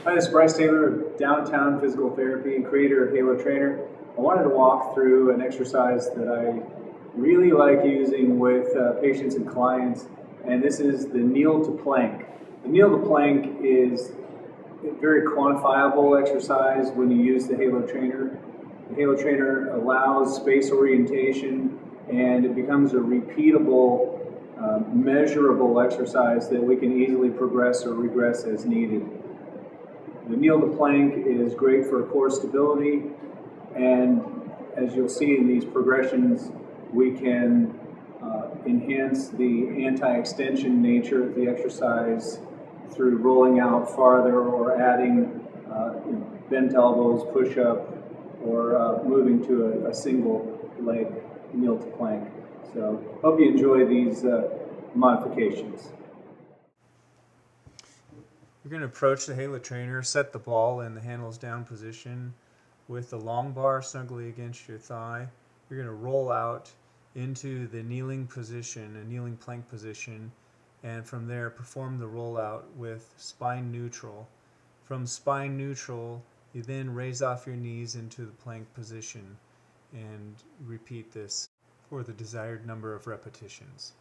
Hi, this is Bryce Taylor, Downtown Physical Therapy, creator of Halo Trainer. I wanted to walk through an exercise that I really like using with patients and clients, and this is the kneel to plank. The kneel to plank is a very quantifiable exercise when you use the Halo Trainer. The Halo Trainer allows space orientation, and it becomes a repeatable, measurable exercise that we can easily progress or regress as needed. The kneel to plank is great for core stability, and as you'll see in these progressions, we can enhance the anti-extension nature of the exercise through rolling out farther or adding bent elbows, push-up, or moving to a single leg kneel to plank. So hope you enjoy these modifications. You're going to approach the Halo Trainer, set the ball in the handles down position with the long bar snugly against your thigh. You're going to roll out into the kneeling position, a kneeling plank position, and from there perform the rollout with spine neutral. From spine neutral, you then raise off your knees into the plank position and repeat this for the desired number of repetitions.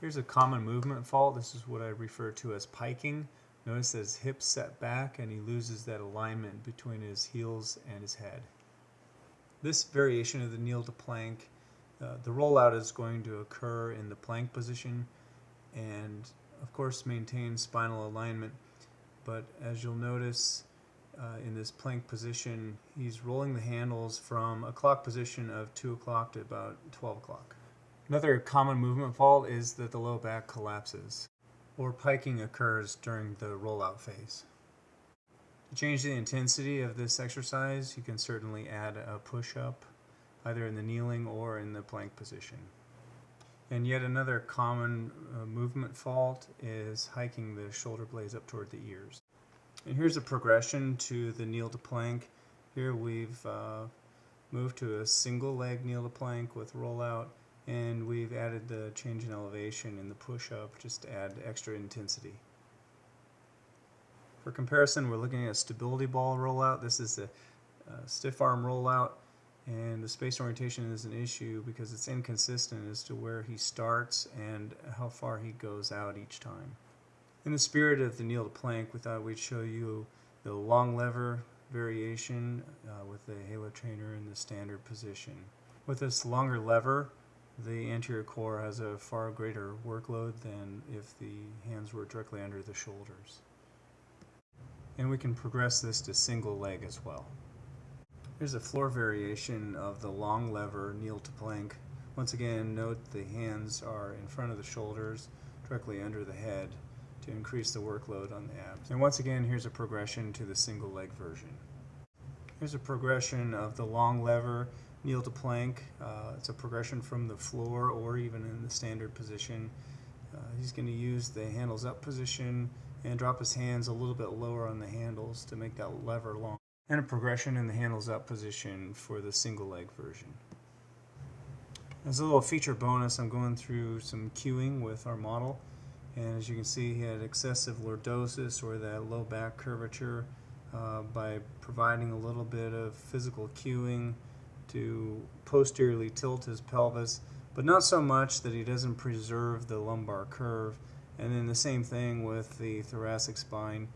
Here's a common movement fault. This is what I refer to as piking. Notice that his hips set back and he loses that alignment between his heels and his head. This variation of the kneel to plank, the rollout is going to occur in the plank position and of course maintain spinal alignment, but as you'll notice in this plank position, he's rolling the handles from a clock position of 2 o'clock to about 12 o'clock. Another common movement fault is that the low back collapses, or piking occurs during the rollout phase. To change the intensity of this exercise, you can certainly add a push-up, either in the kneeling or in the plank position. And yet another common movement fault is hiking the shoulder blades up toward the ears. And here's a progression to the kneel to plank. Here we've moved to a single leg kneel to plank with rollout, and we've added the change in elevation in the push-up just to add extra intensity. For comparison, we're looking at a stability ball rollout. This is a stiff arm rollout, and the space orientation is an issue because it's inconsistent as to where he starts and how far he goes out each time. In the spirit of the kneel to plank, we thought we'd show you the long lever variation with the Halo Trainer in the standard position. With this longer lever, the anterior core has a far greater workload than if the hands were directly under the shoulders. And we can progress this to single leg as well. Here's a floor variation of the long lever kneel to plank. Once again, note the hands are in front of the shoulders, directly under the head, to increase the workload on the abs. And once again, here's a progression to the single leg version. Here's a progression of the long lever kneel to plank. It's a progression from the floor or even in the standard position. He's going to use the handles up position and drop his hands a little bit lower on the handles to make that lever long. And a progression in the handles up position for the single leg version. As a little feature bonus, I'm going through some cueing with our model. And as you can see, he had excessive lordosis, or that low back curvature, by providing a little bit of physical cueing to posteriorly tilt his pelvis, but not so much that he doesn't preserve the lumbar curve. And then the same thing with the thoracic spine.